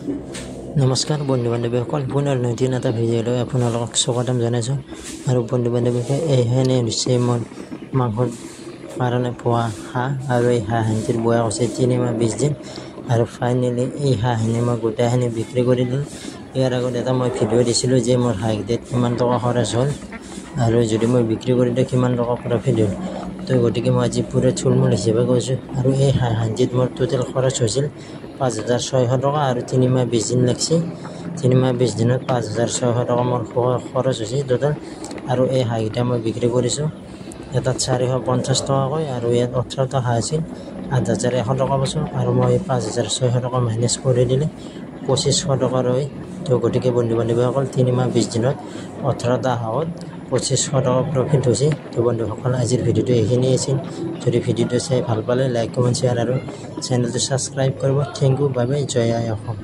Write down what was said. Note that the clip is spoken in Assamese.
নমস্কাৰ বন্ধু বান্ধৱীসকল, পুনৰ নতুন এটা ভিডিঅ'লৈ আপোনালোকক স্বাগতম জনাইছোঁ। আৰু বন্ধু বান্ধৱীসকল, এইখিনি নিশ্চয় মোৰ মাংসৰ কাৰণে পোৱা হাঁহ, আৰু এই হাঁহখিনিৰ বয়স হৈছে 3 মাহ 20 দিন। আৰু ফাইনেলি এই হাঁহখিনি মই গোটেইখিনি বিক্ৰী কৰি দিলোঁ। ইয়াৰ আগত এটা মই ভিডিঅ' দিছিলোঁ যে মোৰ হাঁহকেইটাত কিমান টকা খৰচ হ'ল আৰু যদি মই বিক্ৰী কৰি দিওঁ কিমান টকা প্ৰফিট হ'ল। তো গতিকে মই আজি পুৰা থুলমূল হিচাপে কৈছোঁ। আৰু এই হাঁহখিনিত মোৰ টোটেল খৰচ হৈছিল 5,600 টকা, আৰু 3 মাহ 20 দিন লাগছে। 3 মাহ 20 দিনত 5,600 টকা মোৰ খৰচ হৈছে টোটেল। আৰু এই হাঁহকেইটা মই বিক্ৰী কৰিছোঁ এটাত 450 টকাকৈ, আৰু ইয়াত 18টা হাঁহ আছিল, 8,100 টকা পাইছোঁ। আৰু মই 5,600 টকা মাইনাছ কৰি দিলে 2,500 টকা ৰয়। তো গতিকে বন্ধু বান্ধৱীসকল, 3 মাহ 20 দিনত 18টা হাঁহত 2,500 টকা প্ৰফিট হৈছে। তো বন্ধুসকল, আজিৰ ভিডিঅ'টো এইখিনিয়ে আছিল। যদি ভিডিঅ'টো চাই ভাল পালে লাইক কমেণ্ট শ্বেয়াৰ আৰু চেনেলটো ছাবস্ক্ৰাইব কৰিব। থেংক ইউ, বাই বাই, জয় আই অসম।